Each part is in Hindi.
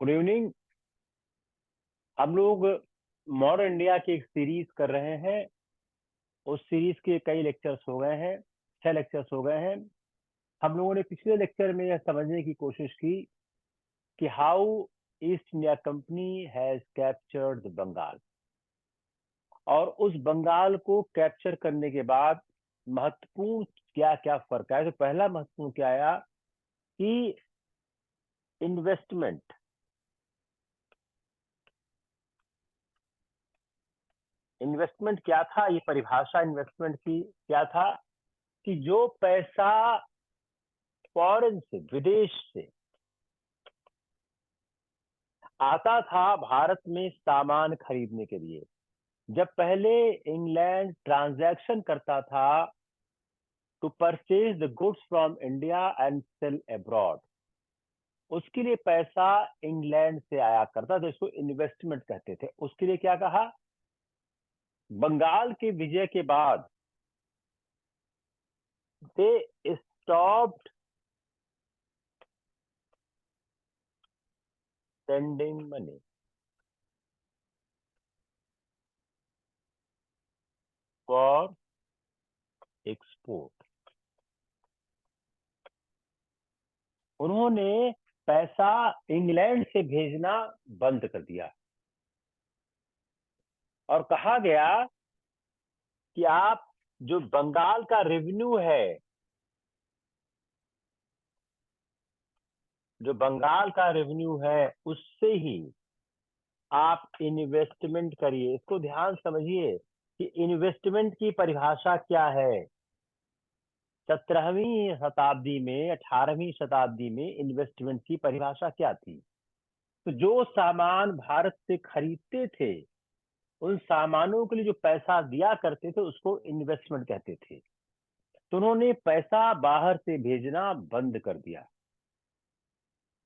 Good evening. हम लोग मॉडर्न इंडिया की एक सीरीज कर रहे हैं। उस सीरीज के कई लेक्चर्स हो गए हैं, 6 लेक्चर्स हो गए हैं। हम लोगों ने पिछले लेक्चर में यह समझने की कोशिश की कि how East India Company has captured the Bengal, और उस बंगाल को कैप्चर करने के बाद महत्वपूर्ण क्या क्या फर्क आया। तो पहला महत्वपूर्ण क्या आया कि इन्वेस्टमेंट इन्वेस्टमेंट क्या था। ये परिभाषा इन्वेस्टमेंट की क्या था कि जो पैसा फॉरेन से, विदेश से आता था भारत में सामान खरीदने के लिए, जब पहले इंग्लैंड ट्रांजैक्शन करता था to purchase the goods from India and sell abroad, उसके लिए पैसा इंग्लैंड से आया करता था। इसको इन्वेस्टमेंट कहते थे। उसके लिए क्या कहा, बंगाल के विजय के बाद they stopped sending money for export. उन्होंने पैसा इंग्लैंड से भेजना बंद कर दिया और कहा गया कि आप जो बंगाल का रेवेन्यू है, जो बंगाल का रेवेन्यू है उससे ही आप इन्वेस्टमेंट करिए। इसको ध्यान समझिए कि इन्वेस्टमेंट की परिभाषा क्या है। 17वीं शताब्दी में, 18वीं शताब्दी में इन्वेस्टमेंट की परिभाषा क्या थी। तो जो सामान भारत से खरीदते थे, उन सामानों के लिए जो पैसा दिया करते थे उसको इन्वेस्टमेंट कहते थे। तो उन्होंने पैसा बाहर से भेजना बंद कर दिया।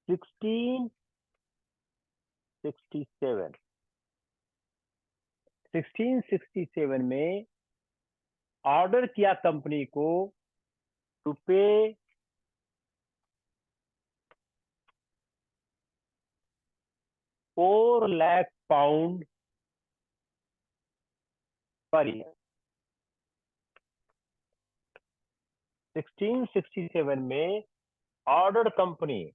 1667 1667 में ऑर्डर किया कंपनी को टू पे 4 लाख पाउंड पर ईयर। 1667 में ऑर्डर कंपनी,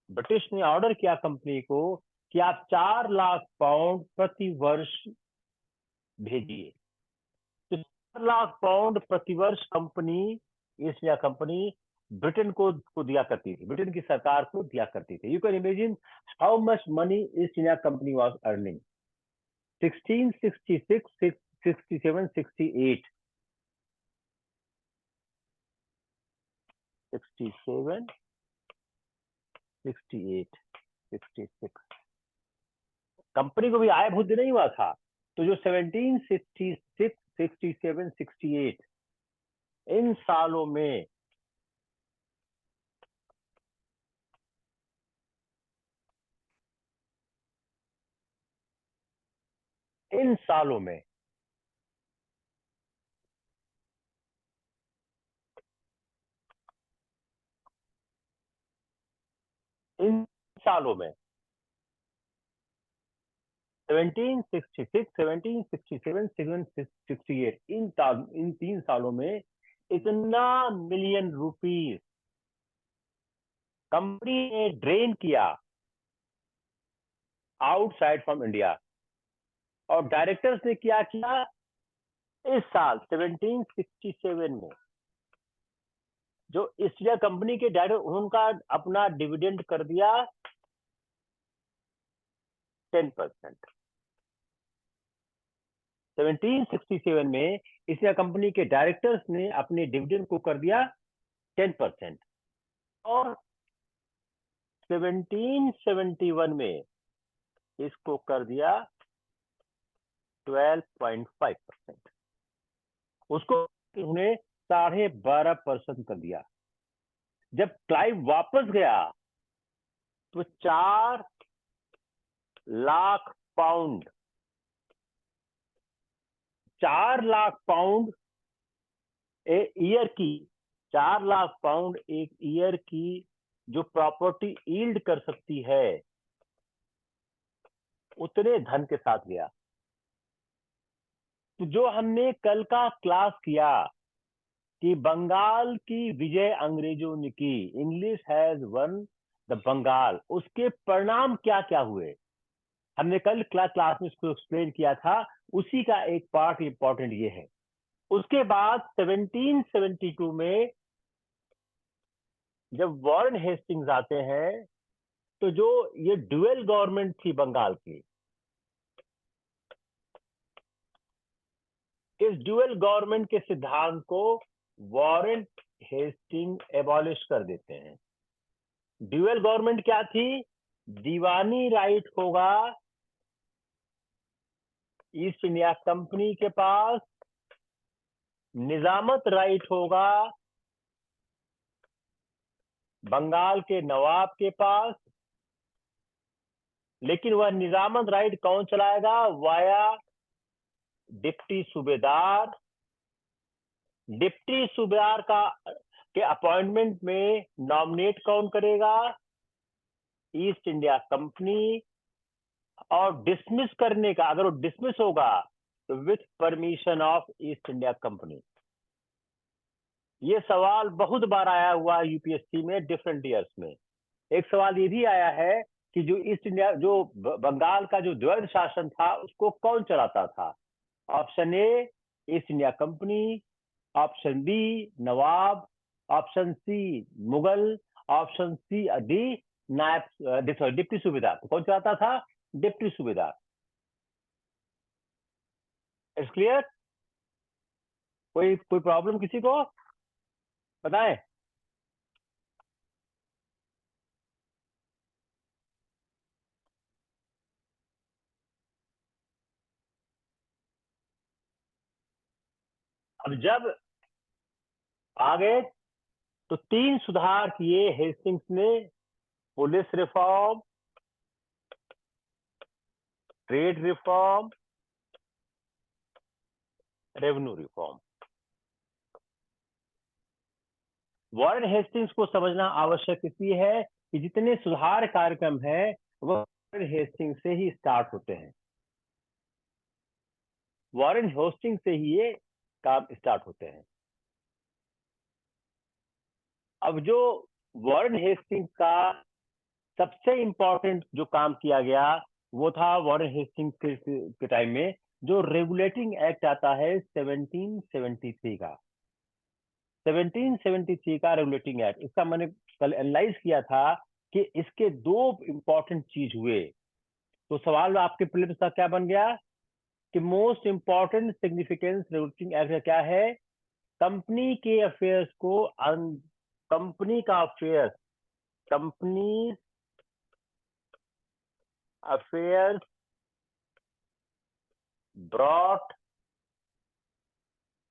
ब्रिटिश ने ऑर्डर किया कंपनी को कि आप 4 लाख पाउंड प्रति वर्ष भेजिए। तो 4 लाख पाउंड प्रति वर्ष company, east India company Britain को दिया करती थी, ब्रिटेन की सरकार को दिया करती थी। You can imagine how much money east India company was earning. 1666, 67, 68, 67, 68, 66 company को भी आय बहुत नहीं हुआ था। तो जो 1766, 67, 68 इन सालों में इन सालों में इन सालों में 1766, 1767, 1768 इन 3 सालों में इतना मिलियन रुपीस कंपनी ने ड्रेन किया आउटसाइड फ्रॉम इंडिया। और डायरेक्टर्स ने क्या किया इस साल 1767 में, जो ईस्ट इंडिया कंपनी के डायरेक्टर, उनका अपना डिविडेंड कर दिया 10%। 1767 में ईस्ट इंडिया कंपनी के डायरेक्टर्स ने अपने डिविडेंड को कर दिया 10%। और 1771 में इसको कर दिया 12.5%। उसको उन्हें 12.5% कर दिया। जब क्लाइव वापस गया तो 4 lakh pound 4 lakh pound year की 4 लाख पाउंड एक ईयर की जो प्रॉपर्टी यील्ड कर सकती है उतने धन के साथ गया। तो जो हमने कल का क्लास किया कि बंगाल की विजय अंग्रेजों ने की, English has won the Bengal, उसके परिणाम क्या क्या हुए, हमने कल क्लास में इसको एक्सप्लेन किया था। उसी का एक पार्ट इंपॉर्टेंट ये है। उसके बाद 1772 में जब वॉरेन हेस्टिंग्स आते हैं, तो जो ये ड्यूअल गवर्नमेंट थी बंगाल की, इस ड्यूअल गवर्नमेंट के सिद्धांत को वॉरेन हेस्टिंग एबॉलिश कर देते हैं। ड्यूअल गवर्नमेंट क्या थी? दीवानी राइट होगा ईस्ट इंडिया कंपनी के पास, निजामत राइट होगा बंगाल के नवाब के पास, लेकिन वह निजामत राइट कौन चलाएगा? वाया डिप्टी सूबेदार। डिप्टी सूबेदार का के अपॉइंटमेंट में नॉमिनेट कौन करेगा? East India company. और डिसमिस करने का, अगर वो डिसमिस होगा तो with permission of east India company. ये सवाल बहुत बार आया हुआ यूपीएससी में डिफरेंट ईयर्स में। एक सवाल ये भी आया है कि जो ईस्ट इंडिया, जो बंगाल का जो द्वैध शासन था, उसको कौन चलाता था? Option A East India Company, option B नवाब, option C Mughal, option C D नायब डिप्टी सूबेदार। तो कौन चलाता था? डिप्टी सूबेदार। It's clear? कोई प्रॉब्लम किसी को बताएं? अब जब आ गए तो 3 सुधार किए हेस्टिंग्स ने: police reform, trade reform, revenue reform. Warren Hastings को समझना आवश्यक इसलिए है कि जितने सुधार कार्यक्रम है वह वॉरेन हेस्टिंग्स से ही स्टार्ट होते हैं। वॉरेन हेस्टिंग्स से ही ये काम स्टार्ट होते हैं। अब जो वॉरेन हेस्टिंग्स का सबसे इंपॉर्टेंट जो काम किया गया वो था वॉरेन हेस्टिंग्स के टाइम में जो रेगुलेटिंग एक्ट आता है 1773 का। 1773 का रेगुलेटिंग एक्ट, इसका मैंने कल एनालाइज किया था कि इसके 2 इंपॉर्टेंट चीज हुए। तो सवाल आपके प्रीलिम्स का क्या बन गया कि most important significance regulating act का क्या है? कंपनी के अफेयर्स को कंपनी का affairs, company affairs brought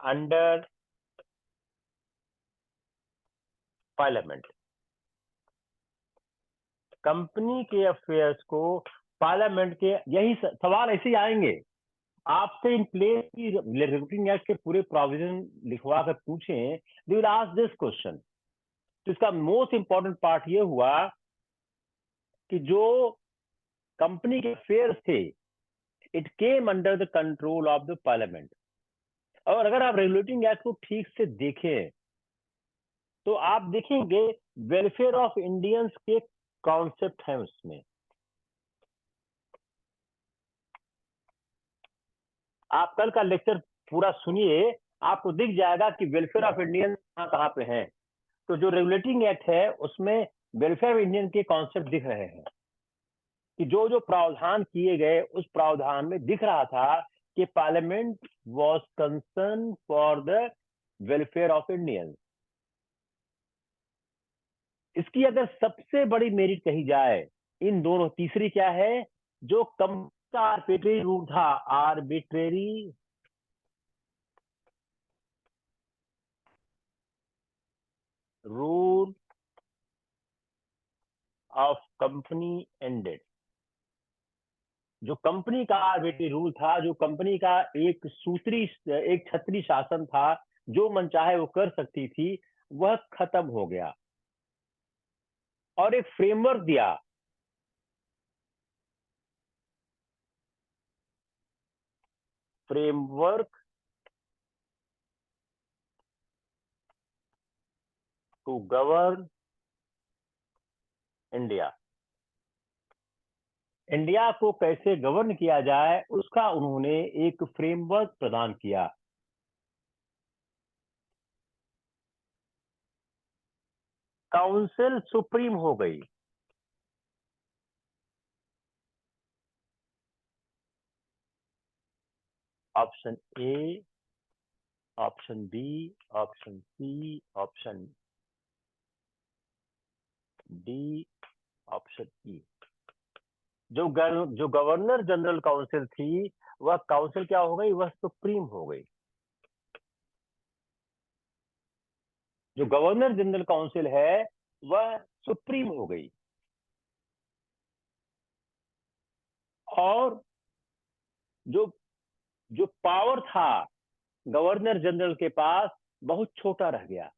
under parliament. Company के अफेयर्स को पार्लियामेंट के, यही सवाल ऐसे ही आएंगे आपसे इन प्लेस की रेगुलेटिंग एक्ट के पूरे प्रोविजन लिखवा कर पूछें, they will ask this question. तो इसका मोस्ट इंपॉर्टेंट पार्ट ये हुआ कि जो कंपनी के अफेयर्स थे it came under the control of the parliament. और अगर आप रेगुलेटिंग एक्ट को ठीक से देखें तो आप देखेंगे वेलफेयर ऑफ इंडियंस के कॉन्सेप्ट है उसमें। आप कल का लेक्चर पूरा सुनिए, आपको दिख जाएगा कि वेलफेयर ऑफ इंडियन कहाँ पे है। तो जो रेगुलेटिंग एक्ट है उसमें वेलफेयर ऑफ इंडियन के कॉन्सेप्ट दिख रहे हैं कि जो जो प्रावधान किए गए उस प्रावधान में दिख रहा था कि parliament was concern for the welfare of Indian. इसकी अगर सबसे बड़ी मेरिट कही जाए इन दोनों, तीसरी क्या है? जो कंपनी का आर्बिट्रेरी रूल था, arbitrary rule of company ended. जो कंपनी का आर्बिट्रेरी रूल था, जो कंपनी का एक छत्री शासन था, जो मन चाहे वो कर सकती थी, वह खत्म हो गया। और एक फ्रेमवर्क दिया। Framework to govern India. India को कैसे गवर्न किया जाए उसका उन्होंने एक फ्रेमवर्क प्रदान किया। काउंसिल सुप्रीम हो गई। Option A, option B, option C, option D, option E. जो गवर्नर जनरल काउंसिल थी वह काउंसिल क्या हो गई, वह सुप्रीम हो गई। जो गवर्नर जनरल काउंसिल है वह सुप्रीम हो गई और जो जो पावर था गवर्नर जनरल के पास बहुत छोटा रह गया।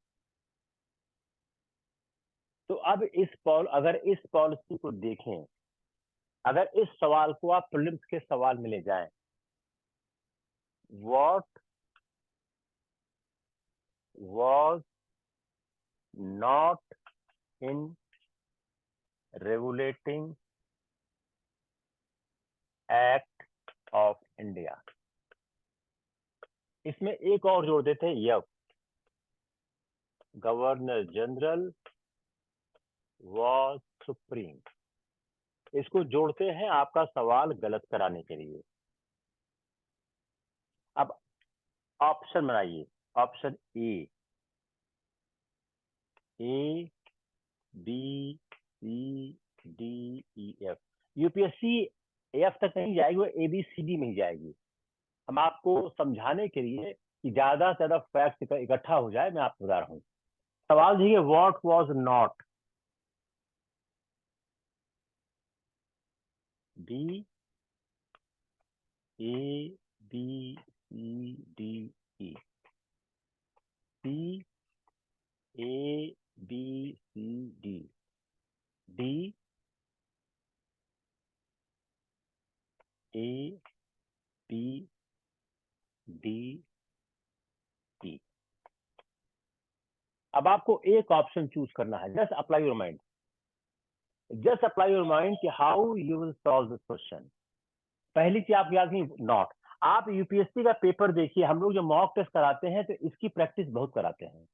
तो अब अगर इस पॉलिसी को देखें, अगर इस सवाल को आप प्रीलिम्स के सवाल में ले जाएं, what was not in regulating act of India, इसमें एक और जोड़ देते हैं, यह गवर्नर जनरल वाज सुप्रीम। इसको जोड़ते हैं आपका सवाल गलत कराने के लिए। अब ऑप्शन बनाइए। Option A, A B C D E F. UPSC F तक नहीं जाएगी, वो ए बी सी डी में ही जाएगी। हम आपको समझाने के लिए कि ज्यादा से ज्यादा फैक्ट इकट्ठा हो जाए, मैं आपको बता रहा हूँ। सवाल देखिए, what was not. B, A B C D E, C A B C D, D A B D E. अब आपको एक ऑप्शन चूज करना है। Just apply your mind, just apply your mind कि how you will solve this question. पहली चीज आप याद नहीं, नॉट। आप यूपीएससी का पेपर देखिए, हम लोग जो मॉक टेस्ट कराते हैं तो इसकी प्रैक्टिस बहुत कराते हैं।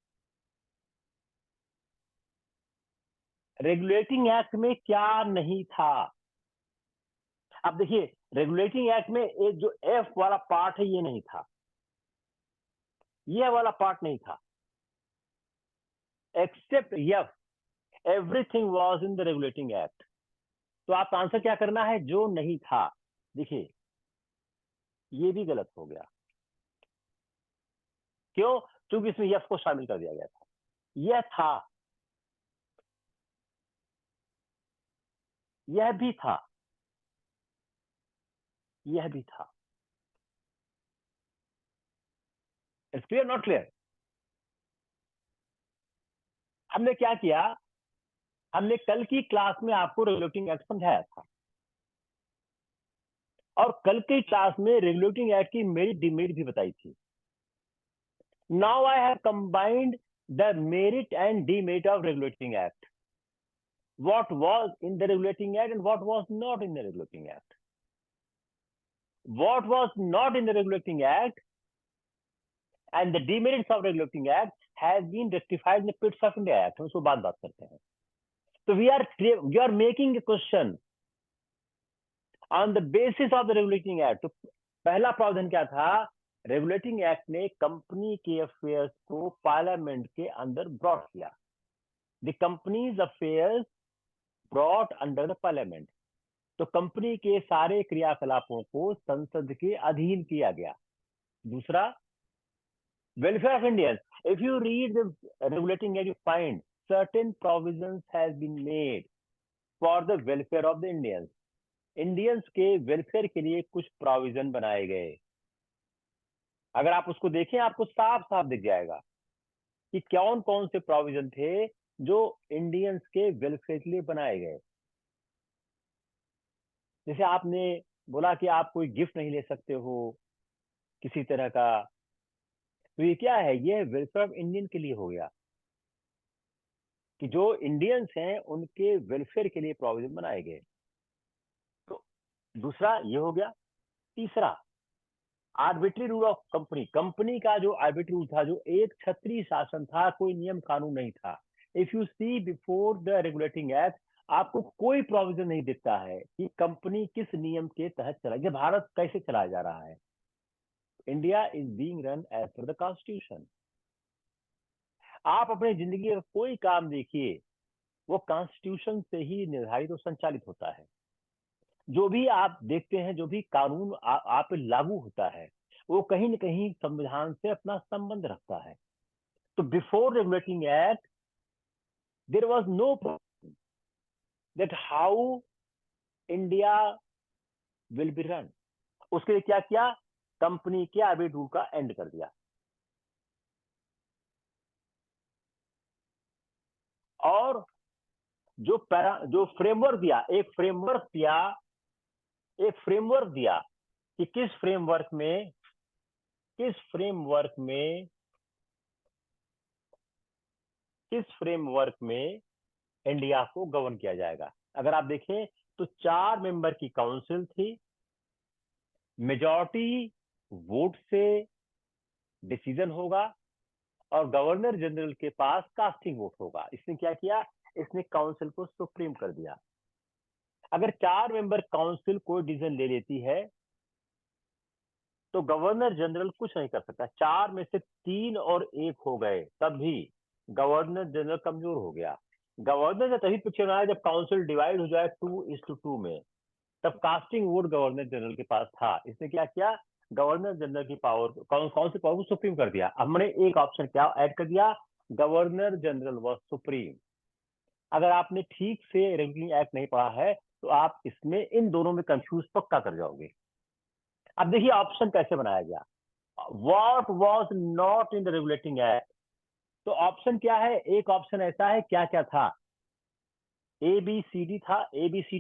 रेगुलेटिंग एक्ट में क्या नहीं था। अब देखिए, रेगुलेटिंग एक्ट में एक जो एफ वाला पार्ट है ये नहीं था, यह वाला पार्ट नहीं था। Except F, everything was in the regulating act. तो आप आंसर क्या करना है, जो नहीं था। देखिए, ये भी गलत हो गया। क्यों? क्योंकि इसमें एफ को शामिल कर दिया गया था। यह था, यह भी था, यह भी था। It's clear, not clear? हमने क्या किया, हमने कल की क्लास में आपको रेगुलेटिंग एक्ट समझाया था और कल की क्लास में रेगुलेटिंग एक्ट की मेरिट डिमेरिट भी बताई थी। Now I have combined the merit and demerit of regulating act, what was in the regulating act and what was not in the regulating act. What was not in the regulating act and the demerits of regulating act has been rectified in the Pits of India Act. हम उसको बात करते हैं। तो we are making a question on the basis of the regulating act. तो पहला प्रावधान क्या था, रेगुलेटिंग एक्ट ने कंपनी के अफेयर्स को पार्लियामेंट के अंदर ब्रॉट किया। The companies affairs brought under the parliament. तो कंपनी के सारे क्रियाकलापों को संसद के अधीन किया गया। दूसरा, welfare of Indians. If you read the regulating act, you find certain provisions has been made for the welfare of the Indians. Indians के वेलफेयर के लिए कुछ प्रोविजन बनाए गए। अगर आप उसको देखें आपको साफ साफ दिख जाएगा कि कौन कौन से प्रोविजन थे जो इंडियंस के वेलफेयर के लिए बनाए गए। जैसे आपने बोला कि आप कोई गिफ्ट नहीं ले सकते हो किसी तरह का, तो ये क्या है, ये वेलफेयर ऑफ इंडियन के लिए हो गया कि जो इंडियंस हैं उनके वेलफेयर के लिए प्रोविजन बनाए गए। तो दूसरा ये हो गया। तीसरा, arbitrary rule of company. Company का जो आर्बिट्री रूल था, जो एक छत्री शासन था, कोई नियम कानून नहीं था। If you see before the regulating act, आपको कोई प्रोविजन नहीं देता है कि कंपनी किस नियम के तहत चला, ये भारत कैसे चलाया जा रहा है। India is being run as per the constitution. आप अपनी जिंदगी का कोई काम देखिए, वो कॉन्स्टिट्यूशन से ही निर्धारित और संचालित होता है। जो भी आप देखते हैं, जो भी कानून आप पे लागू होता है, वो कहीं न कहीं संविधान से अपना संबंध रखता है। तो before regulating act there was no problem that how India will be run. उसके लिए क्या किया, कंपनी के आर्बिट्रेट रूल का एंड कर दिया। और जो फ्रेमवर्क दिया, एक फ्रेमवर्क दिया कि किस फ्रेमवर्क में इंडिया को गवर्न किया जाएगा। अगर आप देखें तो 4 मेंबर की काउंसिल थी, मेजॉरिटी वोट से डिसीजन होगा, और गवर्नर जनरल के पास कास्टिंग वोट होगा। इसने क्या किया, इसने काउंसिल को सुप्रीम कर दिया। अगर 4 मेंबर काउंसिल कोई डिसीजन ले लेती है तो गवर्नर जनरल कुछ नहीं कर सकता। 4 में से 3 और 1 हो गए तब भी गवर्नर जनरल कमजोर हो गया। गवर्नर ने तभी पिक्चर बनाया जब काउंसिल डिवाइड हो जाए 2:2 में, तब कास्टिंग वोट गवर्नर जनरल के पास था। इसने क्या किया, गवर्नर जनरल की पावर, कौन सी पावर को सुप्रीम कर दिया। हमने एक ऑप्शन क्या ऐड कर दिया, गवर्नर जनरल वॉज सुप्रीम। अगर आपने ठीक से रेगुलेटिंग एक्ट नहीं पढ़ा है तो आप इसमें इन दोनों में कंफ्यूज पक्का कर जाओगे। अब देखिए ऑप्शन कैसे बनाया गया। What was not in the regulating act. तो ऑप्शन क्या है, एक ऑप्शन ऐसा है, क्या क्या था, ए बी सी डी था, A B C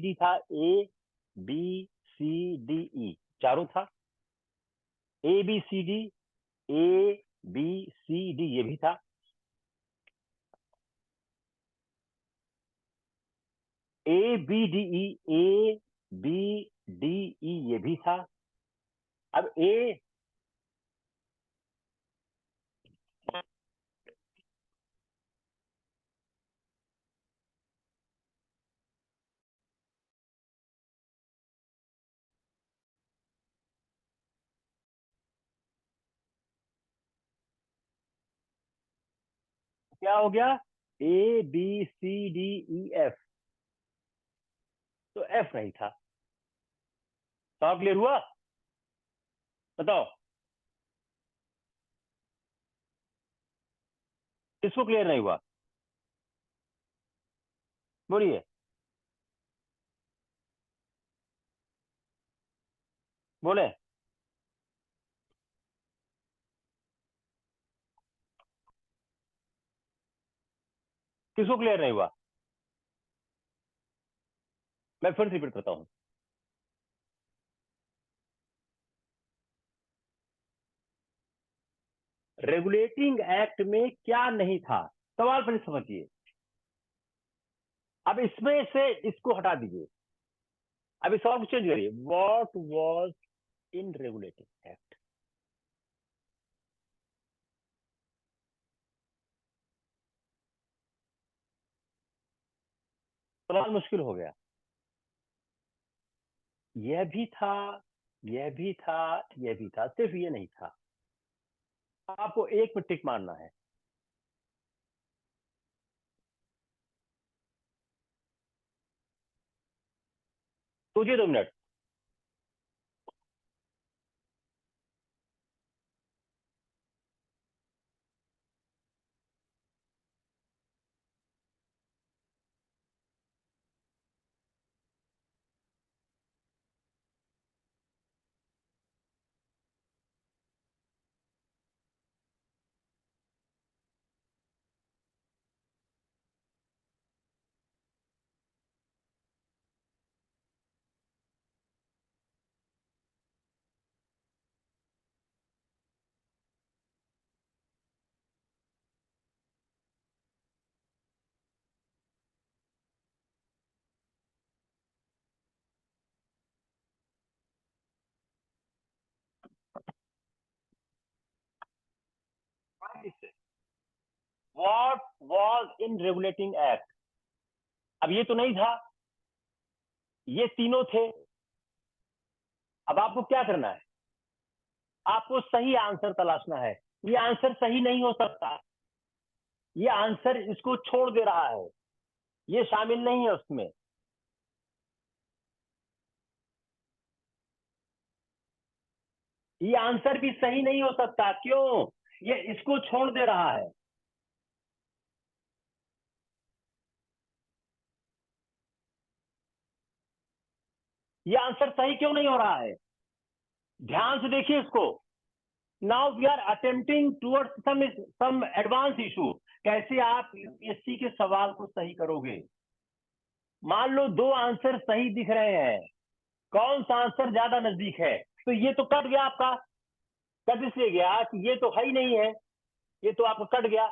D E, चारों था। A B C D, A B C D ये भी था। A B D E, A B D E ये भी था। अब ए, क्या हो गया, A B C D E F, तो एफ नहीं था। सब क्लियर हुआ, बताओ किसको क्लियर नहीं हुआ, बोलिए। बोले, किसको क्लियर नहीं हुआ, मैं फिर रिपीट करता हूं। रेगुलेटिंग एक्ट में क्या नहीं था, सवाल फिर समझिए। अब इसमें से इसको हटा दीजिए, अब इस सवाल को चेंज करिए, what was in regulating act. सवाल मुश्किल हो गया। यह भी था, यह भी था, यह भी था, सिर्फ ये नहीं था। आपको एक में टिक मारना है। सोचिए 2 minute. What was in regulating act. अब ये तो नहीं था, ये तीनों थे। अब आपको क्या करना है, आपको सही आंसर तलाशना है। ये आंसर सही नहीं हो सकता, ये आंसर इसको छोड़ दे रहा है, ये शामिल नहीं है उसमें। ये आंसर भी सही नहीं हो सकता, क्यों? ये इसको छोड़ दे रहा है। ये आंसर सही क्यों नहीं हो रहा है? ध्यान से देखिए इसको। Now we are attempting towards some advance issue. कैसे आप यूपीएससी के सवाल को सही करोगे? मान लो दो आंसर सही दिख रहे हैं, कौन सा आंसर ज्यादा नजदीक है? तो ये तो कट गया आपका। कट इसलिए गया कि ये तो है ही नहीं है, ये तो आपका कट गया।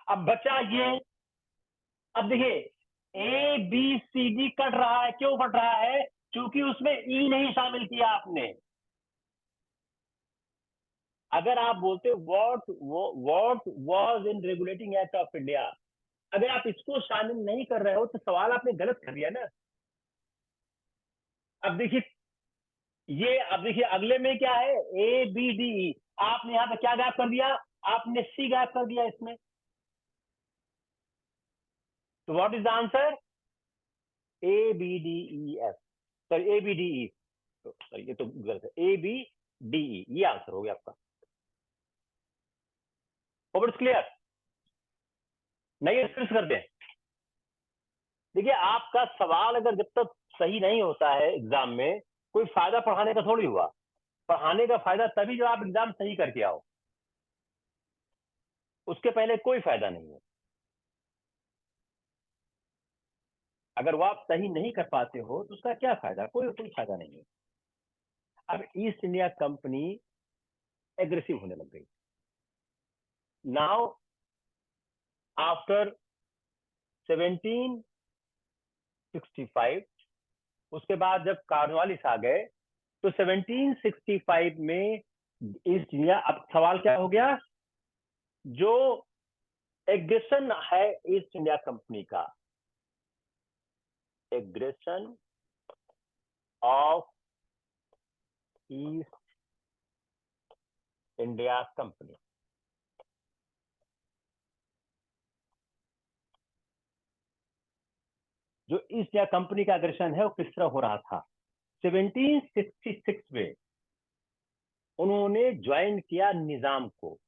अब बचा ये। अब देखिए, A B C D cut रहा है, क्यों कट रहा है? क्योंकि उसमें ई नहीं शामिल किया आपने। अगर आप बोलते what was in regulating act of India, अगर आप इसको शामिल नहीं कर रहे हो तो सवाल आपने गलत कर दिया ना। अब देखिए, ये अब देखिए अगले में क्या है, ए बी डी ई। आपने यहाँ पे क्या गायब कर दिया? आपने सी गायब कर दिया इसमें। तो what is the answer? A B D E F, sorry A B D E, sorry ये तो गलत है, ए बी डी ई, ये आंसर हो गया आपका। Hope it's clear. नहीं फिर करते हैं। देखिए, आपका सवाल अगर जब तक सही नहीं होता है एग्जाम में, कोई फायदा पढ़ाने का थोड़ी हुआ। पढ़ाने का फायदा तभी जब आप एग्जाम सही करके आओ, उसके पहले कोई फायदा नहीं है। अगर वो आप सही नहीं कर पाते हो तो उसका क्या फायदा? कोई कोई फायदा नहीं है। अब ईस्ट इंडिया कंपनी एग्रेसिव होने लग गई। नाउ आफ्टर 1765, उसके बाद जब कॉर्नवालिस आ गए, तो 1765 में ईस्ट इंडिया, अब सवाल क्या हो गया? जो एग्रेशन है ईस्ट इंडिया कंपनी का, aggression of east India company, जो ईस्ट इंडिया कंपनी का एग्रेशन है वो किस तरह हो रहा था? 1766 में उन्होंने ज्वाइन किया निजाम को,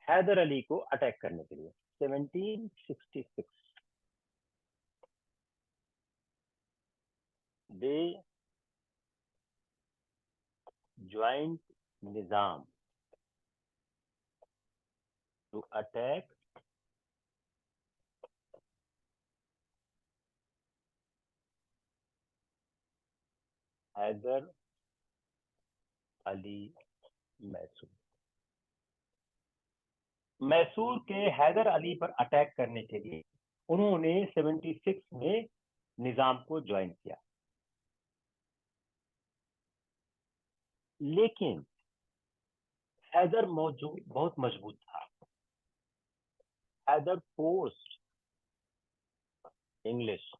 हैदर अली को अटैक करने के लिए। 1766 they joined Nizam to attack Hyder Ali Mysore. Mysore के हैदर अली पर अटैक करने के लिए उन्होंने 76 में निजाम को ज्वाइन किया। लेकिन हैदर मौजूद बहुत मजबूत था। Hyder forced English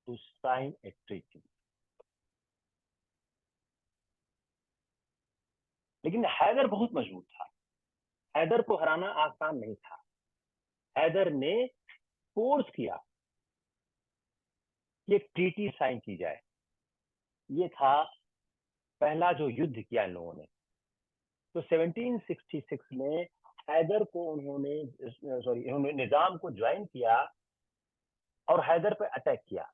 to sign a treaty. लेकिन हैदर बहुत मजबूत था, हैदर को हराना आसान नहीं था। हैदर ने फोर्स किया कि एक ट्रीटी साइन की जाए। ये था पहला जो युद्ध किया इन लोगों ने। तो 1766 में हैदर को उन्होंने निजाम को ज्वाइन किया और हैदर पे अटैक किया।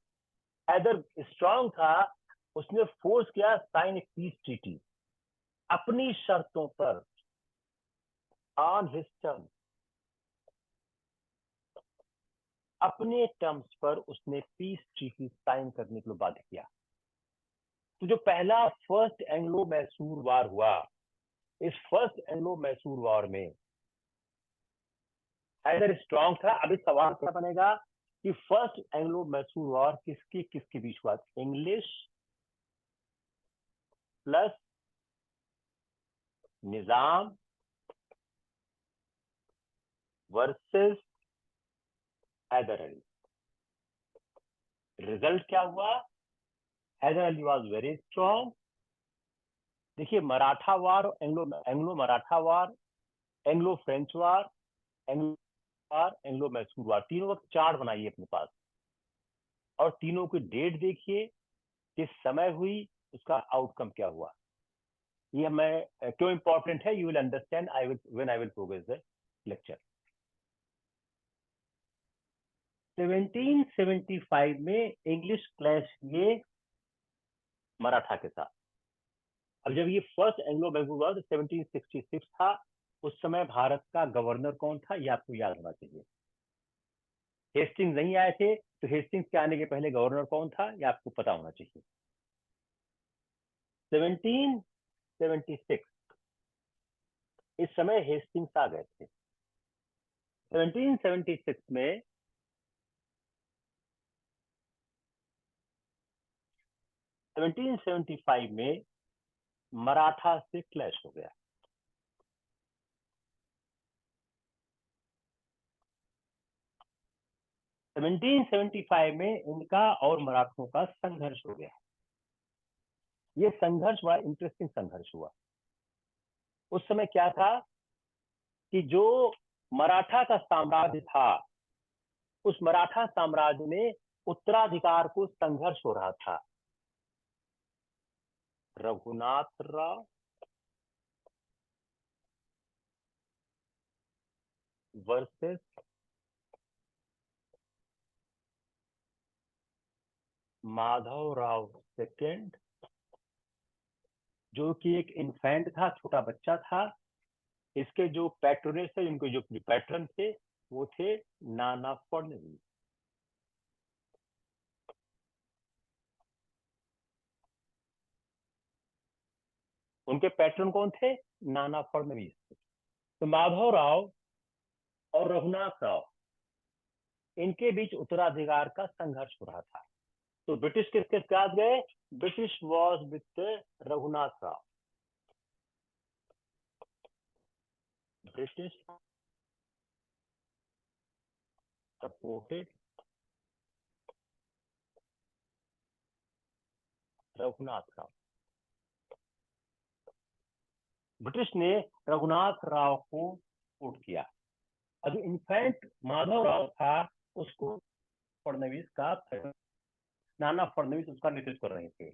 हैदर स्ट्रांग था, उसने फोर्स किया साइन ए पीस ट्रीटी अपनी शर्तों पर, ऑन हिज टर्म, अपने टर्म्स पर उसने पीस ट्रीटी साइन करने के लिए बाध्य किया। तो जो पहला फर्स्ट एंग्लो मैसूर वार हुआ, इस फर्स्ट एंग्लो मैसूर वॉर में हैदर स्ट्रांग था। अभी सवाल क्या बनेगा कि फर्स्ट एंग्लो मैसूर वॉर किसके किसके बीच हुआ? English plus Nizam versus Hyder Ali. Result क्या हुआ? Hyder Ali was very strong. देखिए, Maratha war, Anglo Maratha war, Anglo French war, Anglo war, Anglo Mysore war, तीनों का चार्ट बनाइए अपने पास, और तीनों की डेट देखिए, किस समय हुई, उसका आउटकम क्या हुआ। ये मैं क्यों इंपॉर्टेंट है, you will understand I will when I will progress the lecture. 1775 में इंग्लिश क्लैश किए मराठा के साथ। अब जब ये फर्स्ट एंग्लो मैसूर वार 1766 था, उस समय भारत का गवर्नर कौन था, ये आपको याद होना चाहिए। हेस्टिंग्स नहीं आए थे, तो हेस्टिंग्स के आने के पहले गवर्नर कौन था, ये आपको पता होना चाहिए। 1776 इस समय हेस्टिंग्स आ गए थे। 1776 में 1775 में मराठा से क्लैश हो गया। सेवनटीन 1775 में इनका और मराठों का संघर्ष हो गया। ये संघर्ष बड़ा इंटरेस्टिंग संघर्ष हुआ। उस समय क्या था कि जो मराठा का साम्राज्य था, उस मराठा साम्राज्य में उत्तराधिकार को संघर्ष हो रहा था। रघुनाथ राव वर्सेस माधव राव सेकेंड, जो कि एक इन्फेंट था, छोटा बच्चा था। इसके जो पैट्रोनेट थे, इनके जो पैट्रन थे, वो थे नाना फडणवीस। उनके पैट्रन कौन थे? नाना फडणवीस। तो माधव राव और रघुनाथ राव, इनके बीच उत्तराधिकार का संघर्ष हो रहा था। तो ब्रिटिश किसके साथ गए? British was with Raghunath Rao. British supported Raghunath Rao. British ने रघुनाथ राव को सपोर्ट किया। अब इनफैक्ट माधव राव था, उसको फडणवीस का, नाना फडणवीस उसका नेतृत्व कर रहे थे।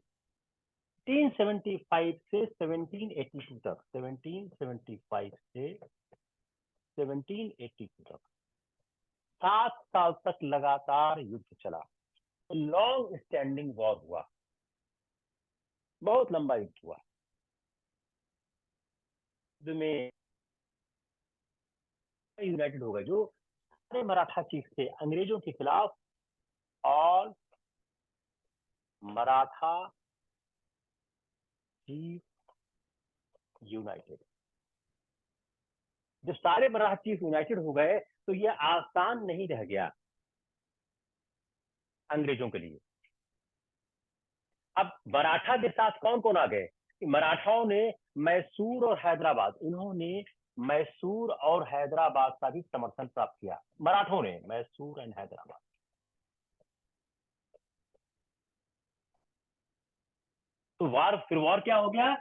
1775 से 1782 तक, 1775 से 1782 तक 7 साल तक लगातार युद्ध चला। लॉन्ग स्टैंडिंग वॉर हुआ, बहुत लंबा युद्ध हुआ। में यूनाइटेड हो गए, जो सारे मराठा चीफ थे अंग्रेजों के खिलाफ। All Maratha chief United. जब सारे मराठा चीफ यूनाइटेड हो गए, तो यह आसान नहीं रह गया अंग्रेजों के लिए। अब मराठा के साथ कौन कौन आ गए? मराठाओं ने मैसूर और हैदराबाद, इन्होंने मैसूर और हैदराबाद का भी समर्थन प्राप्त किया। मराठों ने मैसूर एंड हैदराबाद। तो फिर वॉर क्या हो गया?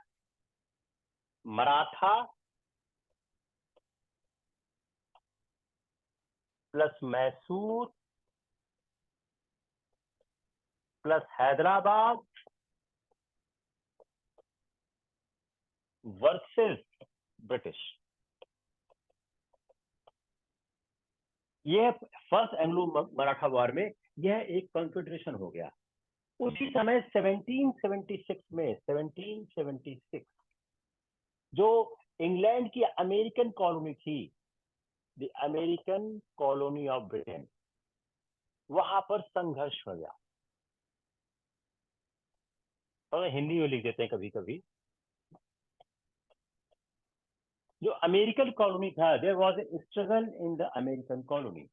Maratha plus Mysore plus Hyderabad versus British. यह फर्स्ट एंग्लो मराठा वॉर में यह एक कॉन्फेडरेशन हो गया। उसी समय 1776 में 1776 जो इंग्लैंड की अमेरिकन कॉलोनी थी, the American colony of Britain, वहां पर संघर्ष हो गया। और हिंदी में लिख देते हैं कभी कभी। जो अमेरिकन कॉलोनी था, there was a struggle in the American colony.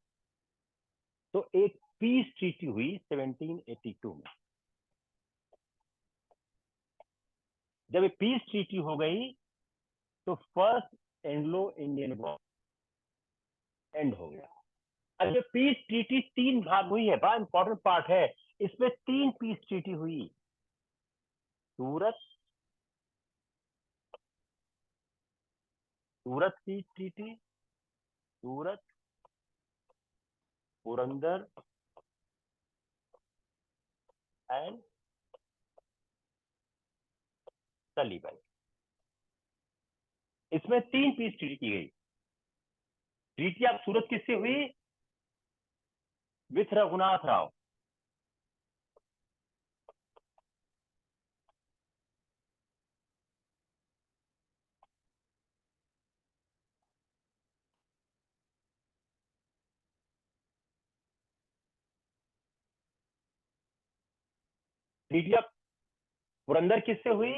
तो एक पीस ट्रीटी हुई 1782 में। जब ये पीस ट्रीटी हो गई तो first Anglo Indian war and हो गया। अब ये पीस ट्रीटी 3 भाग हुई है, बड़ा इंपॉर्टेंट पार्ट है। इसमें 3 पीस ट्रीटी हुई। Surat Surat peace treaty, Surat, Purandar and Salbai. इसमें 3 पीस ट्रीटी की गई। ट्रीटी ऑफ सूरत किससे हुई? With Raghunath Rao. Treaty of Purandar किससे हुई?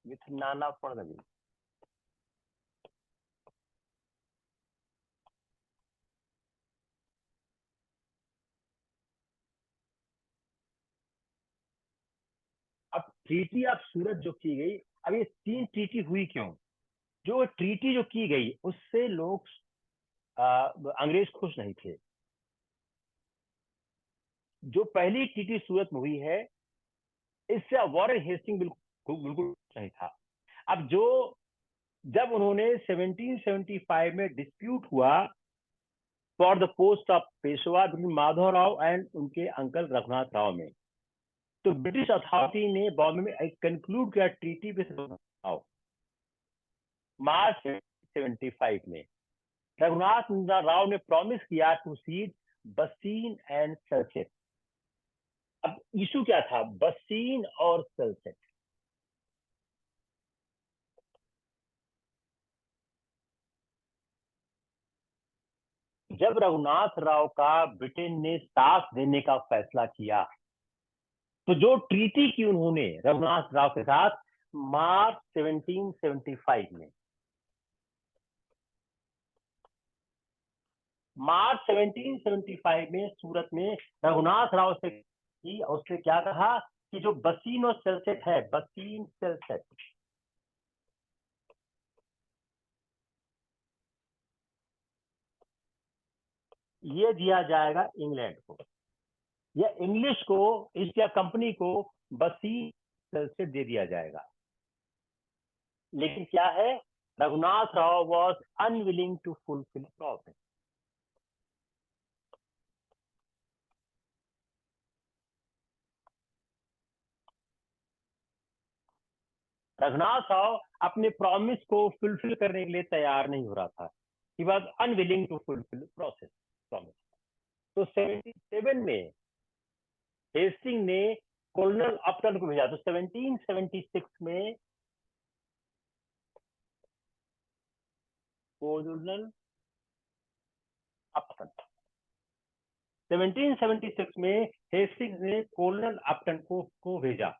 विथ नाना फड़नवीस। अब ट्रीटी ऑफ सूरत जो की गई, अब ये 3 ट्रीटी हुई क्यों? जो ट्रीटी जो की गई उससे लोग अंग्रेज खुश नहीं थे। जो पहली ट्रीटी सूरत में हुई है, इससे वॉरेन हेस्टिंग बिल्कुल बिल्कुल नहीं था। अब जो जब उन्होंने 1775 में डिस्प्यूट हुआ for the post of Peshwa between Madhav Rao and उनके अंकल रघुनाथ राव में, तो ब्रिटिश अथॉरिटी ने बॉम्बे में एक कंक्लूड किया ट्रीटी विद राव मार्च 75 में। रघुनाथ राव ने प्रॉमिस किया टू सीड बसीन एंड सल्सेट। अब इशू क्या था? बसीन और सल्सेट। जब रघुनाथ राव का ब्रिटेन ने साथ देने का फैसला किया, तो जो ट्रीटी की उन्होंने रघुनाथ राव के साथ मार्च 1775 में, मार्च 1775 में सूरत में रघुनाथ राव से की, और उसने क्या कहा कि जो बसीन और सेल्सेट है, बसीन सेल्सेट, ये दिया जाएगा इंग्लैंड को, या इंग्लिश को, ईस्ट इंडिया कंपनी को बसीन सेल्सेट दे दिया जाएगा। लेकिन क्या है, Raghunath Rao was unwilling to fulfil promise. Raghunath Rao अपने प्रॉमिस को फुलफिल करने के लिए तैयार नहीं हो रहा था। He was unwilling to fulfil process promise. तो 77 में हेस्टिंग ने कॉलोनल अपटन को भेजा। तो 1776 में कॉलोनल अपटन, 1776 में हेस्टिंग ने कॉलोनल अपटन को भेजा,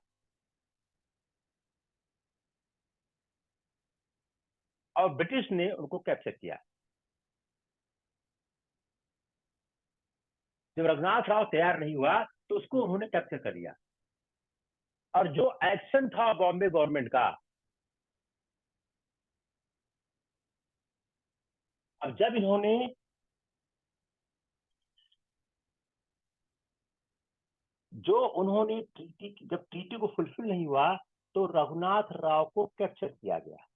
और ब्रिटिश ने उनको कैप्चर किया। जब रघुनाथ राव तैयार नहीं हुआ तो उसको उन्होंने कैप्चर कर लिया। और जो एक्शन था बॉम्बे गवर्नमेंट का, अब जब इन्होंने ट्रीटी, जब ट्रीटी को फुलफिल नहीं हुआ तो रघुनाथ राव को कैप्चर किया गया।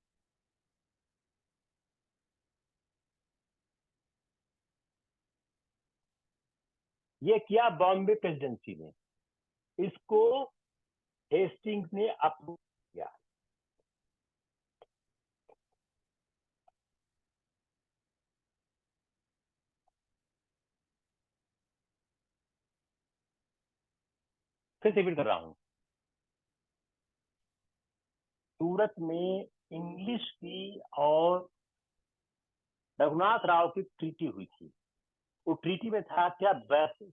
ये किया बॉम्बे प्रेसिडेंसी ने, इसको हेस्टिंग्स ने अप्रूव किया। फिर से रिपीट कर रहा हूं, सूरत में इंग्लिश की और रघुनाथ राव की ट्रीटी हुई थी। वो ट्रीटी में था क्या,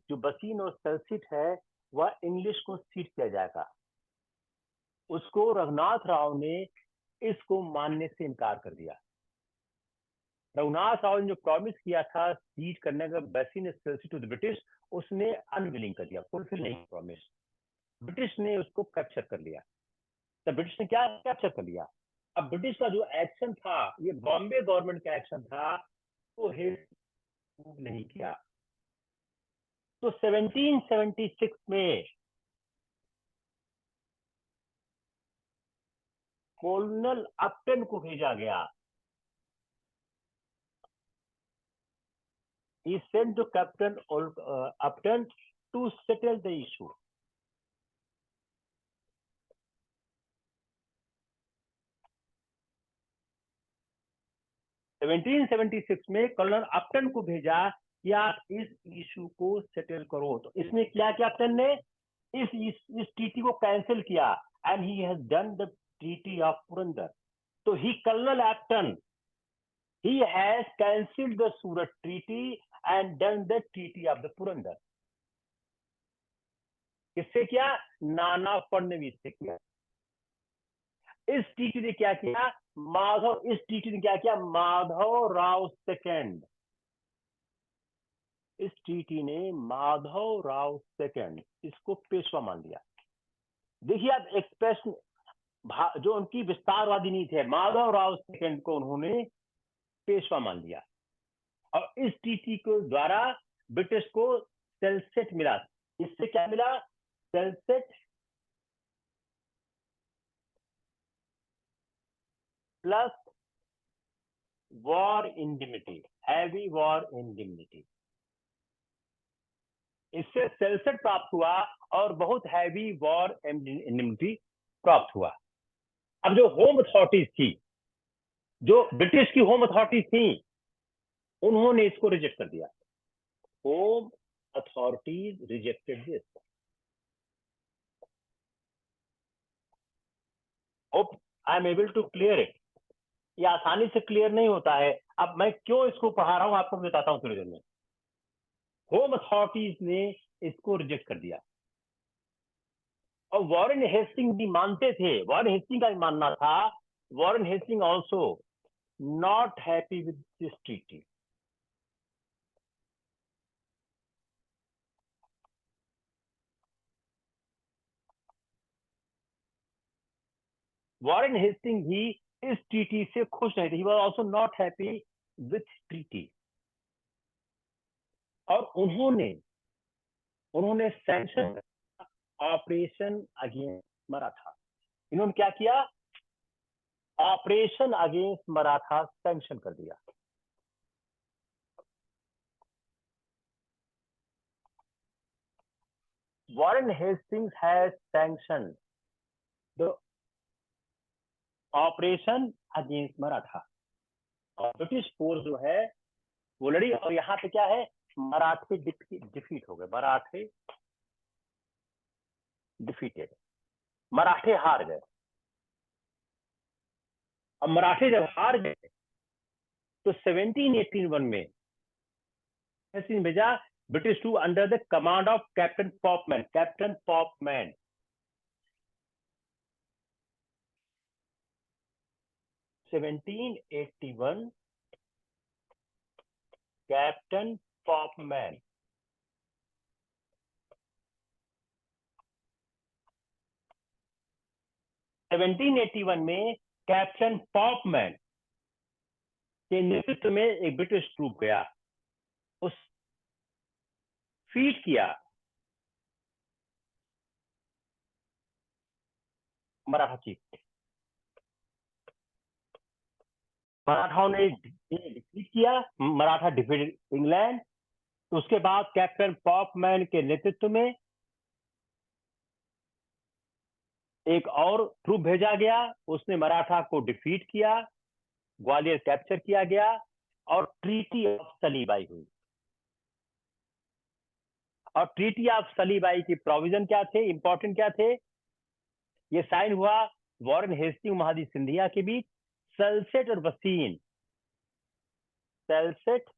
जो बसीन और सल्सिट है वह इंग्लिश को सीट किया जाएगा। उसको रघुनाथ राव ने इसको मानने से इनकार कर दिया। रघुनाथ राव ने जो प्रॉमिस किया था सीट करने का बसीन सल्सिट टू द ब्रिटिश, उसने अनविलिंग कर दिया, फुलफिल नहीं प्रॉमिस। ब्रिटिश ने उसको कैप्चर कर लिया। तो ब्रिटिश ने क्या कैप्चर कर लिया। अब ब्रिटिश का जो एक्शन था, ये बॉम्बे गवर्नमेंट का एक्शन था, वो नहीं किया। तो 1776 में कॉलोनल अपटन को भेजा गया। He sent to Captain Upton to settle the issue. Seventeen 1776 में कर्नल अपटन को भेजा कि आप इस इशू को सेटल करो। तो इसने क्या किया, अपटन ने इस ट्रीटी को कैंसिल किया, and he has done the treaty of Purandar. तो ही colonel अपटन, he has cancelled the Surat treaty and done the treaty of the Purandar. किससे किया, नाना फडणवीस से किया। इस ट्रीटी ने क्या किया, इस ट्रीटी ने क्या किया, माधव राव सेकंड, इस ट्रीटी ने माधव राव सेकंड इसको पेशवा मान लिया। देखिए आप एक्सप्रेशन, जो उनकी विस्तारवादी नीति है, माधव राव सेकंड को उन्होंने पेशवा मान लिया। और इस ट्रीटी के द्वारा ब्रिटिश को सेल्सेट मिला। इससे क्या मिला, Salsette plus war indemnity, heavy war indemnity. इससे सेल्सेट प्राप्त हुआ और बहुत हैवी वॉर इंडिमिटी प्राप्त हुआ। अब जो होम अथॉरिटीज थी, जो ब्रिटिश की होम अथॉरिटीज थी, उन्होंने इसको रिजेक्ट कर दिया। Home authorities rejected this. Hope I am able to clear it. ये आसानी से क्लियर नहीं होता है। अब मैं क्यों इसको पढ़ा रहा हूं आपको बताता हूं थोड़ी देर में। होम अथॉरिटीज ने इसको रिजेक्ट कर दिया और वॉरेन हेस्टिंग भी मानते थे, वॉरेन हेस्टिंग का भी मानना था, Warren Hastings also not happy with this treaty. Warren Hastings भी इस ट्रीटी से खुश नहीं थे। He was also not happy with treaty. और उन्होंने सैंक्शन ऑपरेशन अगेंस्ट मराठा। इन्होंने क्या किया, ऑपरेशन अगेंस्ट मराठा सैंक्शन कर दिया। Warren Hastings has sanction the operation against Maratha. और ब्रिटिश फोर्स जो है वो लड़ी, और यहाँ पे क्या है, मराठे डिफीट हो गए, मराठे डिफीटेड, मराठे हार गए। अब मराठे जब हार गए तो 1781 में भेजा British to under the command of captain Popham. Captain Popham 1781, captain Popham. 1781 में कैप्टन पॉपमैन के नेतृत्व में एक ब्रिटिश ट्रूप गया, उस फीट किया मराठा चीफ। मराठाओं ने डिफीट किया, मराठा डिफीटेड इंग्लैंड। तो उसके बाद कैप्टन पॉपमैन के नेतृत्व में एक और ट्रूप भेजा गया, उसने मराठा को डिफीट किया, ग्वालियर कैप्चर किया गया और ट्रीटी ऑफ सलीबाई हुई। और ट्रीटी ऑफ सलीबाई की प्रोविजन क्या थे, इंपॉर्टेंट क्या थे, ये साइन हुआ वॉरेन हेस्टिंग महादी सिंधिया के बीच, सल्सेट और बसीन, सल्सेट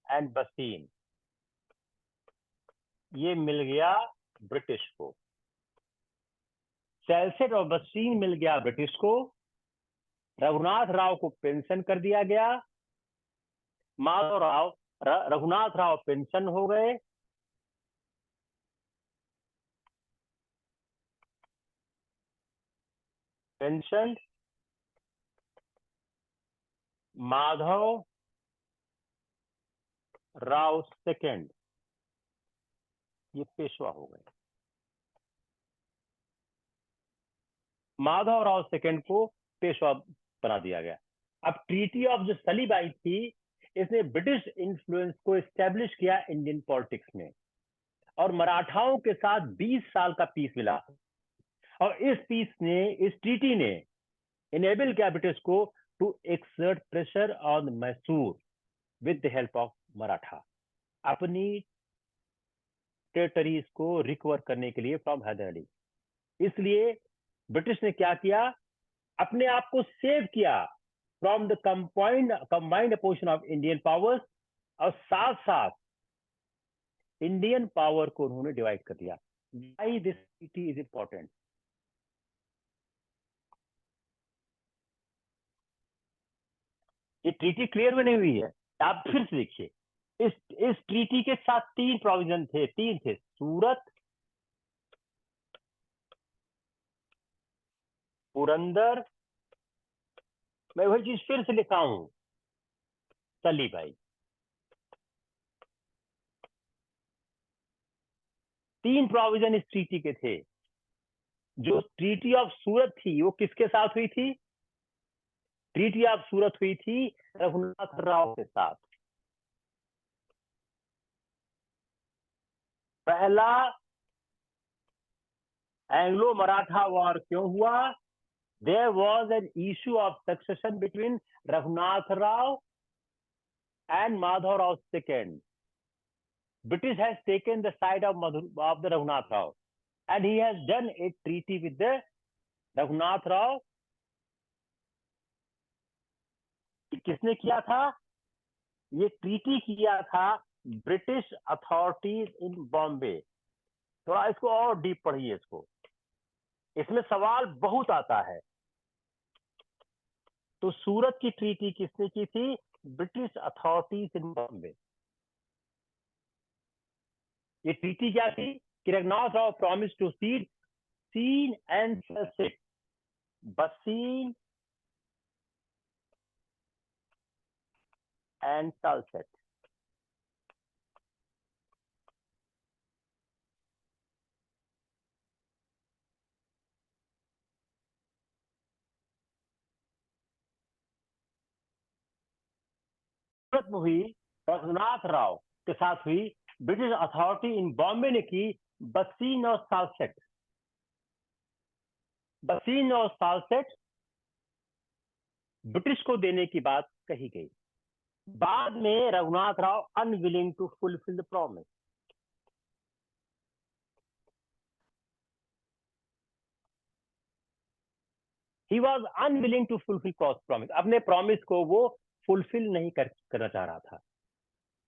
एंड बसीन, ये मिल गया ब्रिटिश को। सल्सेट और बसीन मिल गया ब्रिटिश को। रघुनाथ राव को पेंशन कर दिया गया। माधव राव, रघुनाथ राव पेंशन हो गए। मेंशन्ड माधव राव सेकंड, ये पेशवा हो गए। माधव राव सेकंड को पेशवा बना दिया गया। अब ट्रीटी ऑफ जो सलीबाई थी, इसने ब्रिटिश इन्फ्लुएंस को एस्टेब्लिश किया इंडियन पॉलिटिक्स में, और मराठाओं के साथ 20 साल का पीस मिला, और इस ट्रीटी ने इनेबल किया ब्रिटिश को to exert pressure on Mysore with the help of Maratha, अपनी टेरिटरीज को रिकवर करने के लिए फ्रॉम हैदर अली। इसलिए ब्रिटिश ने क्या किया, अपने आप को सेव किया from the combined opposition of Indian powers, और साथ साथ इंडियन पावर को उन्होंने डिवाइड कर दिया। Why this treaty is important? ये ट्रीटी क्लियर में नहीं हुई है, आप फिर से देखिए। इस ट्रीटी के साथ 3 प्रोविजन थे, 3 थे, सूरत, पुरंदर, मैं वही चीज फिर से लिखा हूं, सलीबाई। 3 प्रोविजन इस ट्रीटी के थे। जो ट्रीटी ऑफ सूरत थी वो किसके साथ हुई थी? ट्रीटी ऑफ सूरत हुई थी रघुनाथ राव के साथ। पहला एंग्लो मराठा वॉर क्यों हुआ? There was an issue of succession between Raghunath Rao and Madhav Rao II. British has taken the side of the Raghunath Rao, and he has done a treaty with the Raghunath Rao. किसने किया था? ये ट्रीटी किया था ब्रिटिश अथॉरिटीज इन बॉम्बे। थोड़ा इसको और डीप पढ़िए, इसमें सवाल बहुत आता है। तो सूरत की ट्रीटी किसने की थी? British authorities in Bombay. ये ट्रीटी क्या थी कि रघुनाथ राव प्रॉमिस टू सीन एंड सल्सेट, बसीन एंड सल्सेट। सूरत में हुई, रघुनाथ राव के साथ हुई। ब्रिटिश अथॉरिटी इन बॉम्बे ने की बसीन और सालसेट। बसीन और सालसेट ब्रिटिश को देने की बात कही गई। बाद में Raghunath Rao unwilling to fulfil the promise. He was unwilling to fulfil promise. अपने प्रॉमिस को वो फुलफिल नहीं करना चाह रहा था।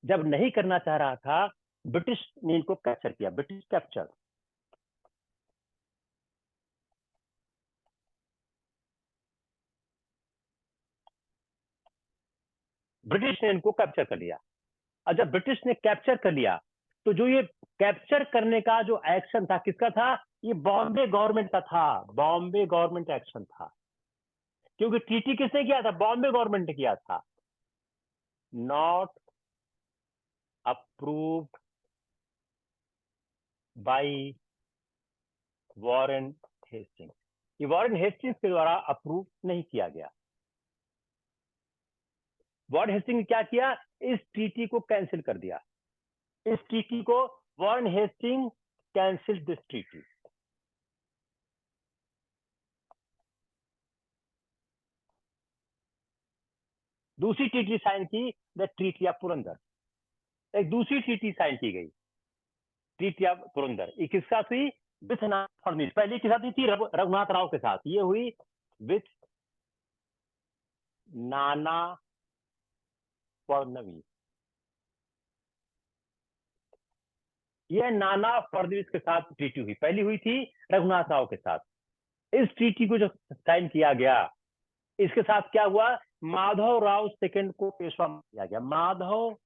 जब नहीं करना चाह रहा था, ब्रिटिश ने इनको कैप्चर किया। ब्रिटिश कैप्चर, ब्रिटिश ने इनको कैप्चर कर लिया। और जब ब्रिटिश ने कैप्चर कर लिया, तो जो ये कैप्चर करने का जो एक्शन था, किसका था? ये बॉम्बे गवर्नमेंट का था। बॉम्बे गवर्नमेंट एक्शन था, क्योंकि ट्रीटी किसने किया था? बॉम्बे गवर्नमेंट ने किया था। Not approved by Warren Hastings. ये वॉरेन हेस्टिंग्स के द्वारा अप्रूव नहीं किया गया। वॉरेन हेस्टिंग्स ने क्या किया? इस ट्रीटी को कैंसिल कर दिया। इस ट्रीटी को Warren Hastings cancel this treaty. दूसरी ट्रीटी साइन की, द ट्रीटी ऑफ पुरंदर। एक दूसरी ट्रीटी साइन की गई, ट्रीटी ऑफ पुरंदर। ये किसके साथ हुई? विथ फडणवीस। पहले किसके साथ हुई थी? रघुनाथ राव के साथ। ये हुई विथ नाना फडणवीस। ये नाना फडणवीस के साथ ट्रीटी हुई। पहली हुई थी रघुनाथ राव के साथ। इस ट्रीटी को जो साइन किया गया, इसके साथ क्या हुआ? माधव राव सेकंड को पेशवा किया गया। माधव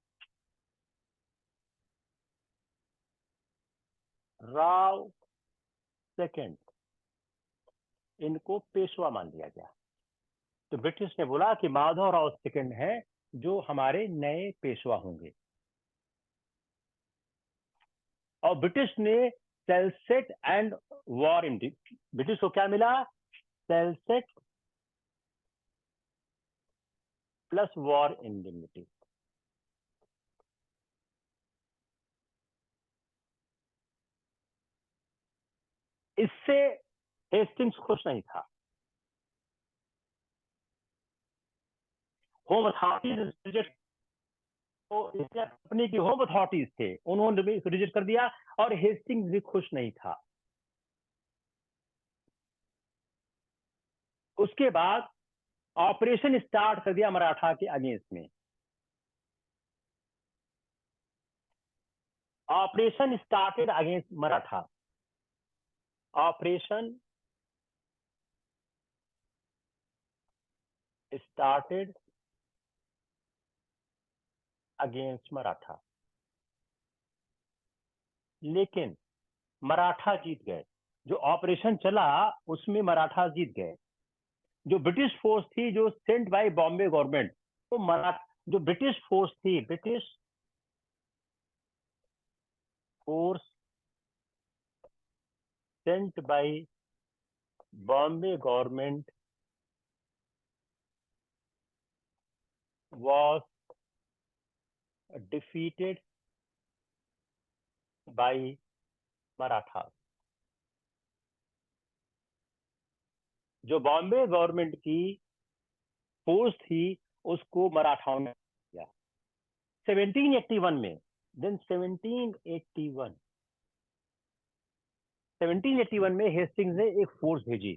राव सेकंड, इनको पेशवा मान लिया गया। तो ब्रिटिश ने बोला कि माधव राव सेकंड है जो हमारे नए पेशवा होंगे, और ब्रिटिश ने सेल्सेट एंड वॉर इंडिमनिटी, ब्रिटिश को क्या मिला? Salsette plus war इंडिमनिटी। इससे हेस्टिंग्स खुश नहीं था। होम अथॉरिटीज रिजेक्ट, तो कंपनी की होम अथॉरिटीज थे, उन्होंने भी रिजेक्ट कर दिया, और हेस्टिंग्स भी खुश नहीं था। उसके बाद ऑपरेशन स्टार्ट कर दिया मराठा के अगेंस्ट में। Operation started against Maratha, operation started against Maratha, लेकिन मराठा जीत गए। जो ऑपरेशन चला उसमें मराठा जीत गए। जो ब्रिटिश फोर्स थी जो सेंट बाय बॉम्बे गवर्नमेंट, तो मराठा, जो ब्रिटिश फोर्स थी, British force sent by Bombay government was defeated by Maratha. जो बॉम्बे गवर्नमेंट की फोर्स थी उसको मराठाओं ने किया 1781 में। देन 1781 में हेस्टिंग्स ने एक फोर्स भेजी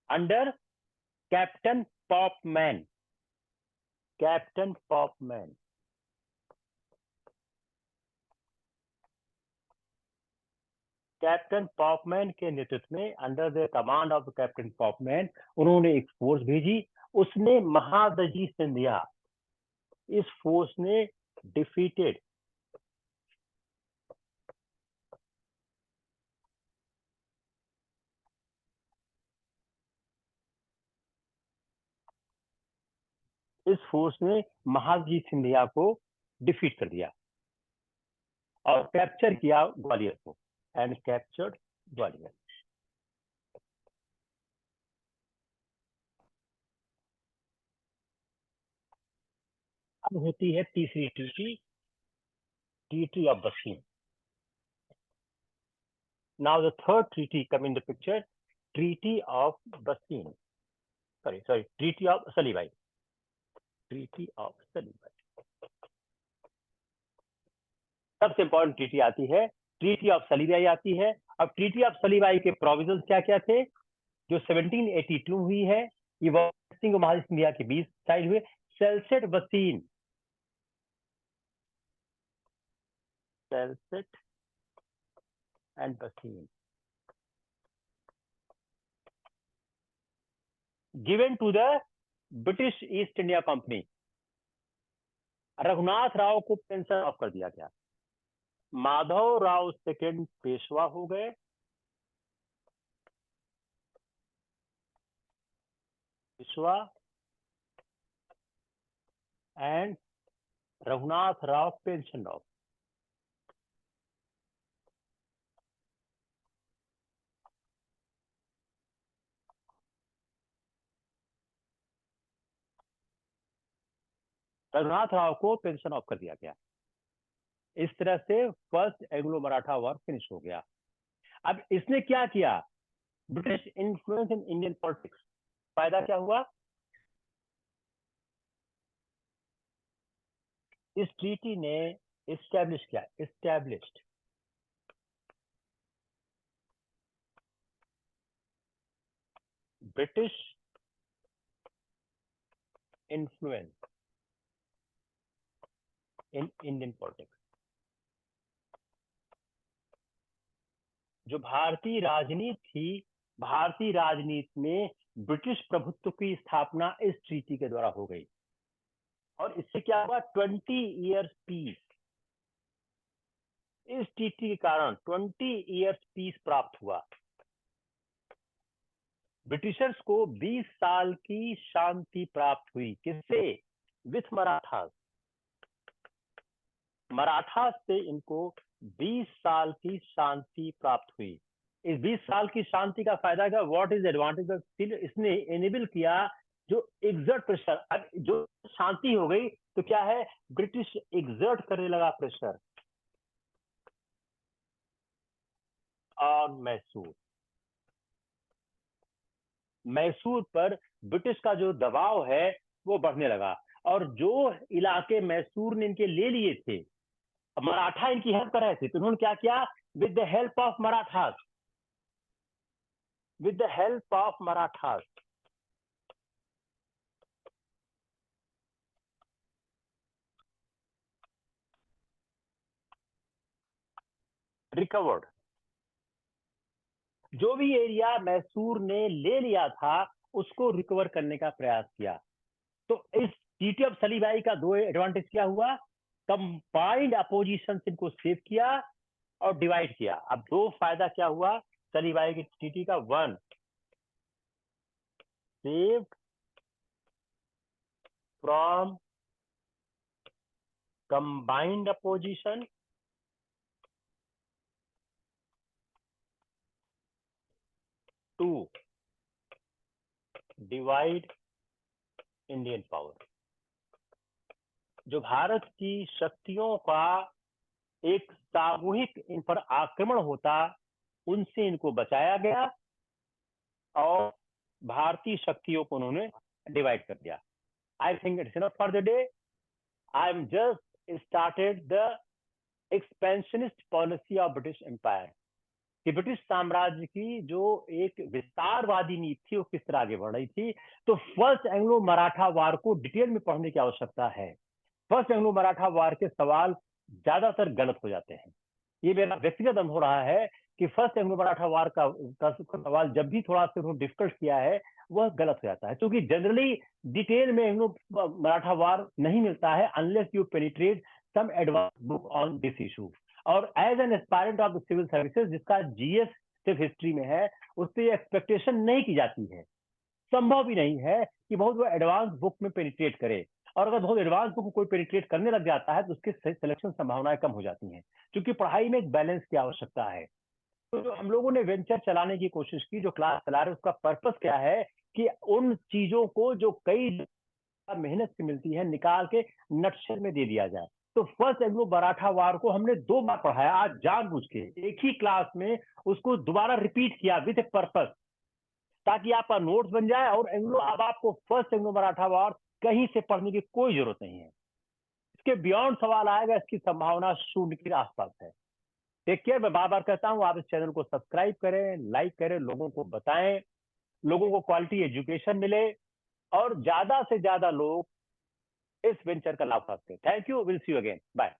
under captain Popham. Captain Popham, captain Popham के नेतृत्व में, under the command of captain Popham, उन्होंने एक फोर्स भेजी। उसने महादजी सिंधिया, इस फोर्स ने डिफीटेड इस फोर्स ने महादजी सिंधिया को डिफीट कर दिया और कैप्चर किया ग्वालियर को, एंड कैप्चर्ड ग्वालियर। अब होती है तीसरी treaty, treaty of Bassein. Now the third treaty come in the picture, treaty of Bassein, sorry treaty of Salbai, treaty of Salbai. सबसे इंपॉर्टेंट ट्रीटी आती है, ट्रीटी ऑफ सलीबाई आती है। अब ट्रीटी ऑफ सलीबाई के प्रोविजंस क्या क्या थे? जो 1782 हुई है, ये सिंह और महादजी सिंधिया के बीच साइन हुए। Salsette Bassein, Salsette and Bassein given to the British East India Company. Raghunath Rao को पेंशन ऑफ कर दिया गया। माधव राव सेकंड पेशवा हो गए। Peshwa and Raghunath Rao pension of. Raghunath Rao को पेंशन ऑफ कर दिया गया। इस तरह से first Anglo Maratha war finish हो गया। अब इसने क्या किया? British influence in Indian politics. फायदा क्या हुआ? इस ट्रीटी ने एस्टैब्लिश किया, established British influence in Indian politics. जो भारतीय राजनीति थी, भारतीय राजनीति में ब्रिटिश प्रभुत्व की स्थापना इस ट्रीटी के द्वारा हो गई, और इससे क्या हुआ? 20 ईयर्स पीस। इस ट्रीटी के कारण 20 ईयर्स पीस प्राप्त हुआ। ब्रिटिशर्स को 20 साल की शांति प्राप्त हुई। किससे? विथ मराठास। मराठास से इनको 20 साल की शांति प्राप्त हुई। इस 20 साल की शांति का फायदा क्या? What is advantage of? इसने एनेबल किया जो एग्जर्ट प्रेशर, अब जो शांति हो गई तो क्या है, ब्रिटिश एग्जर्ट करने लगा प्रेशर और मैसूर, मैसूर पर ब्रिटिश का जो दबाव है वो बढ़ने लगा। और जो इलाके मैसूर ने इनके ले लिए थे, मराठा इनकी हेल्प कर रहे थे, तो उन्होंने क्या किया? With the help of Marathas, with the help of Marathas recovered, जो भी एरिया मैसूर ने ले लिया था उसको रिकवर करने का प्रयास किया। तो इस ट्रीटी ऑफ सलीबाई का दो एडवांटेज क्या हुआ? कंबाइंड अपोजिशन इनको सेव किया और डिवाइड किया। अब दो फायदा क्या हुआ सलीबाई की ट्रीटी का? One, save from combined opposition, to divide Indian power. जो भारत की शक्तियों का एक सामूहिक इन पर आक्रमण होता, उनसे इनको बचाया गया और भारतीय शक्तियों को उन्होंने डिवाइड कर दिया। I think it's enough for the day. I am just started the expansionist policy of British empire, कि ब्रिटिश साम्राज्य की जो एक विस्तारवादी नीति थी वो किस तरह आगे बढ़ रही थी। तो फर्स्ट एंग्लो मराठा वार को डिटेल में पढ़ने की आवश्यकता है। फर्स्ट एंग्लो मराठा वार के सवाल ज्यादातर गलत हो जाते हैं। ये मेरा व्यक्तिगत अनुभव रहा है कि फर्स्ट एंग्लो मराठा वार का सवाल जब भी थोड़ा सा डिस्कस किया है वह गलत हो जाता है, क्योंकि जनरली डिटेल में एंग्लो मराठा वार नहीं मिलता है unless you penetrate some advance book on this issue. और as an aspirant of the civil services जिसका जीएस सिर्फ हिस्ट्री में है, उससे एक्सपेक्टेशन नहीं की जाती है, संभव भी नहीं है कि बहुत वो एडवांस बुक में पेनिट्रेट करे। और अगर बहुत एडवांस बुक कोई पेनिट्रेट करने लग जाता है तो उसके सिलेक्शन संभावनाएं कम हो जाती हैं, क्योंकि पढ़ाई में एक बैलेंस की आवश्यकता है। तो जो हम लोगों ने वेंचर चलाने की कोशिश की, जो क्लास चला रहे, उसका पर्पस क्या है कि उन चीजों को जो कई मेहनत से मिलती है निकाल के नक्शे में दे दिया जाए। तो फर्स्ट एंग्लो मराठा वार को हमने 2 बार पढ़ाया आज जानबूझ के, एक ही क्लास में उसको दोबारा रिपीट किया विद ए पर्पस, ताकि आपका नोट्स बन जाए। और एंग्लो, अब आपको फर्स्ट एंग्लो मराठा वार कहीं से पढ़ने की कोई जरूरत नहीं है। इसके बियॉन्ड सवाल आएगा, इसकी संभावना शून्य के आसपास है। Take care. मैं बार बार कहता हूं आप इस चैनल को सब्सक्राइब करें, लाइक करें, लोगों को बताएं, लोगों को क्वालिटी एजुकेशन मिले और ज्यादा से ज्यादा लोग इस वेंचर का लाभ उठाते हैं। Thank you, will see you again, bye.